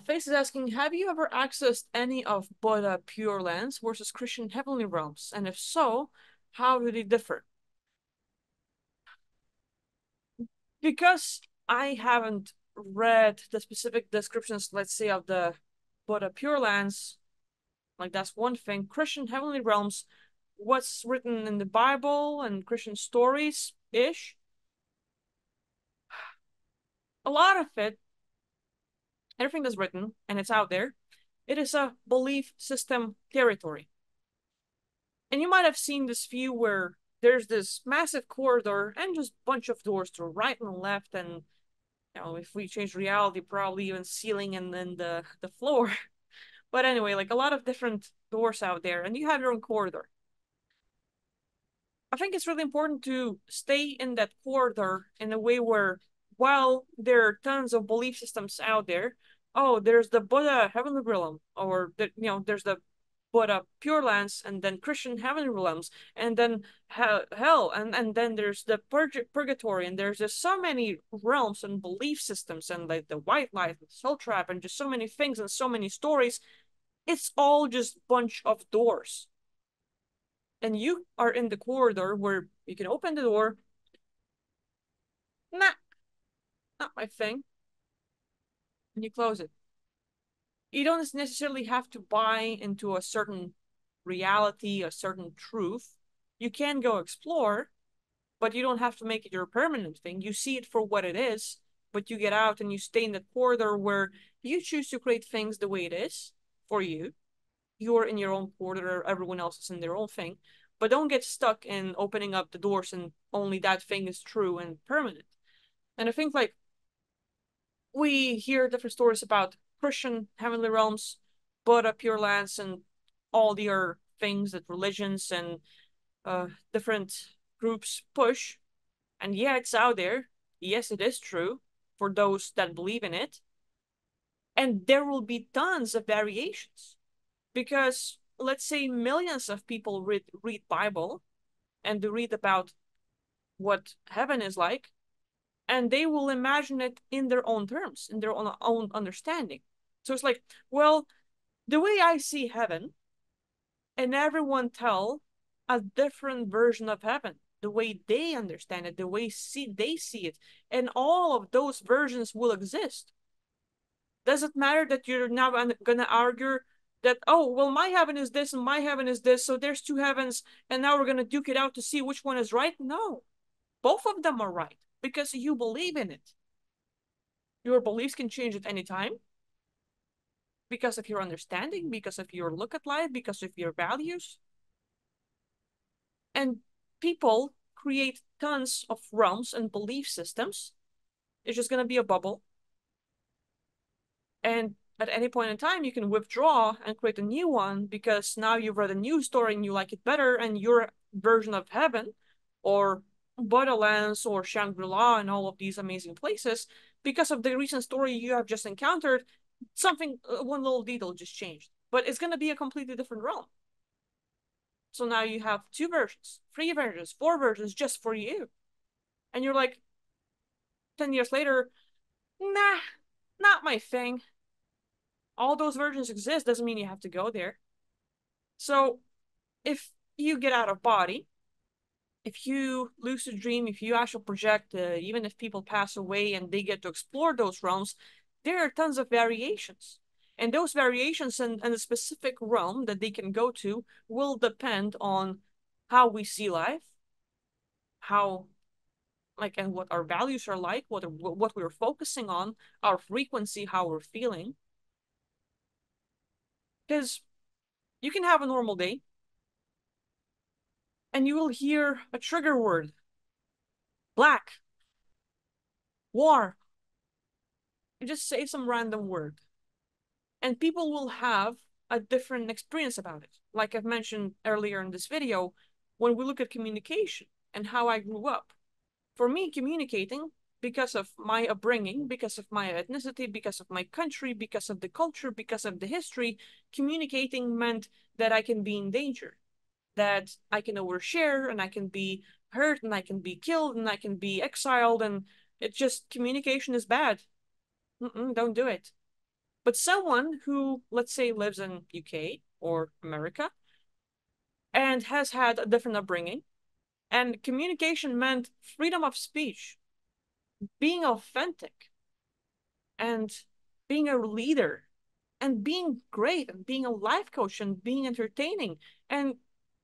Face is asking, have you ever accessed any of Buddha Pure Lands versus Christian Heavenly Realms? And if so, how do they differ? Because I haven't read the specific descriptions, let's say, of the Buddha Pure Lands, like that's one thing. Christian Heavenly Realms, what's written in the Bible and Christian stories-ish, a lot of it, everything that's written and it's out there, it is a belief system territory. And you might have seen this view where there's this massive corridor and just bunch of doors to right and left, and if we change reality, probably even ceiling and then the floor. But anyway, like a lot of different doors out there, and you have your own corridor. I think it's really important to stay in that corridor in a way where, while there are tons of belief systems out there, oh, there's the Buddha Heavenly Realm, or there's the Buddha Pure Lands, and then Christian Heavenly Realms, and then hell, and then there's the purgatory, and there's just so many realms and belief systems, and like the white light, and soul trap, and just so many things and so many stories. It's all just bunch of doors, and you are in the corridor where you can open the door. Nah, not my thing. And you close it. You don't necessarily have to buy into a certain reality, a certain truth. You can go explore, but you don't have to make it your permanent thing. You see it for what it is, but you get out and you stay in the corridor where you choose to create things the way it is for you. You're in your own corridor, everyone else is in their own thing. But don't get stuck in opening up the doors and only that thing is true and permanent. And I think like we hear different stories about Christian heavenly realms, Buddha pure lands, and all the other things that religions and different groups push. And yeah, it's out there. Yes, it is true for those that believe in it. And there will be tons of variations because let's say millions of people read Bible and they read about what heaven is like, and they will imagine it in their own terms, in their own understanding. So it's like, well, the way I see heaven, and everyone tell a different version of heaven, the way they understand it, the way they see it, and all of those versions will exist. Does it matter that you're now gonna argue that, oh, well, my heaven is this and my heaven is this, so there's two heavens, and now we're gonna duke it out to see which one is right? No, both of them are right because you believe in it. Your beliefs can change at any time because of your understanding, because of your look at life, because of your values. And people create tons of realms and belief systems. It's just going to be a bubble. And at any point in time, you can withdraw and create a new one because now you've read a new story and you like it better, and your version of heaven or Borderlands or Shangri-La and all of these amazing places, because of the recent story you have just encountered, something, one little detail just changed. But it's going to be a completely different realm. So now you have two versions, three versions, four versions just for you. And you're like, 10 years later, nah, not my thing. All those versions exist doesn't mean you have to go there. So if you get out of body, if you lucid dream, if you astral project, even if people pass away and they get to explore those realms, there are tons of variations. And those variations and a specific realm that they can go to will depend on how we see life, how like, and what our values are like, what we're focusing on, our frequency, how we're feeling. Because you can have a normal day and you will hear a trigger word, black, war, and just say some random word. And people will have a different experience about it. Like I've mentioned earlier in this video, when we look at communication and how I grew up, for me, communicating, because of my upbringing, because of my ethnicity, because of my country, because of the culture, because of the history, communicating meant that I can be in danger, that I can overshare and I can be hurt and I can be killed and I can be exiled, and it's just communication is bad. Don't do it. But someone who, let's say, lives in UK or America and has had a different upbringing, and communication meant freedom of speech, being authentic, and being a leader, and being great, and being a life coach, and being entertaining. And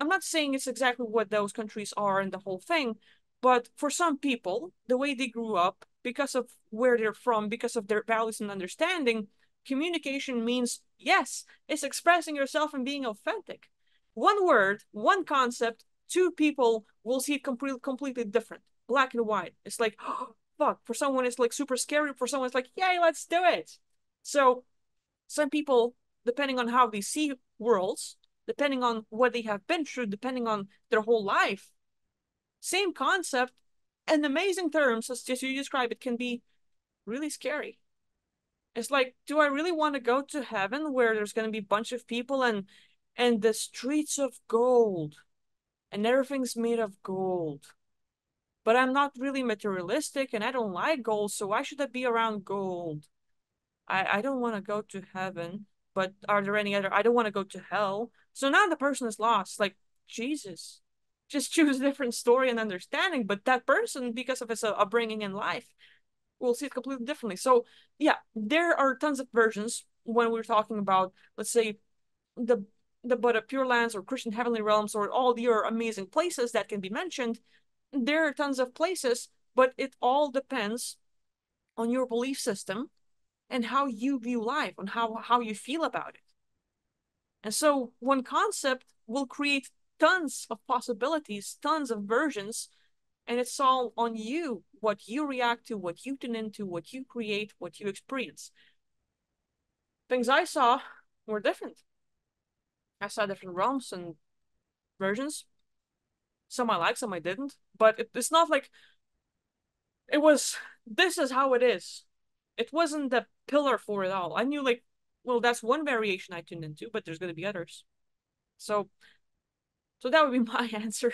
I'm not saying it's exactly what those countries are and the whole thing, but for some people, the way they grew up, because of where they're from, because of their values and understanding, communication means yes, it's expressing yourself and being authentic. One word, one concept, two people will see it completely different, black and white. It's like, oh, fuck. For someone, it's like super scary. For someone, it's like, yay, let's do it. So some people, depending on how they see worlds, depending on what they have been through, depending on their whole life, same concept in amazing terms as just you describe it can be really scary. It's like, do I really want to go to heaven where there's going to be a bunch of people and the streets of gold and everything's made of gold? But I'm not really materialistic and I don't like gold, so why should I be around gold? I don't want to go to heaven, but are there any other? I don't want to go to hell. So now the person is lost. Like, Jesus, just choose a different story and understanding. But that person, because of his upbringing in life, will see it completely differently. So yeah, there are tons of versions when we're talking about, let's say, the the Buddha Pure Lands or Christian Heavenly Realms or all your amazing places that can be mentioned. There are tons of places, but it all depends on your belief system and how you view life and how you feel about it. And so one concept will create tons of possibilities, tons of versions, and it's all on you, what you react to, what you tune into, what you create, what you experience. Things I saw were different. I saw different realms and versions. Some I liked, some I didn't. But it's not like it was, this is how it is. It wasn't the pillar for it all. I knew, like, well, that's one variation I tuned into, but there's going to be others. So, so that would be my answer.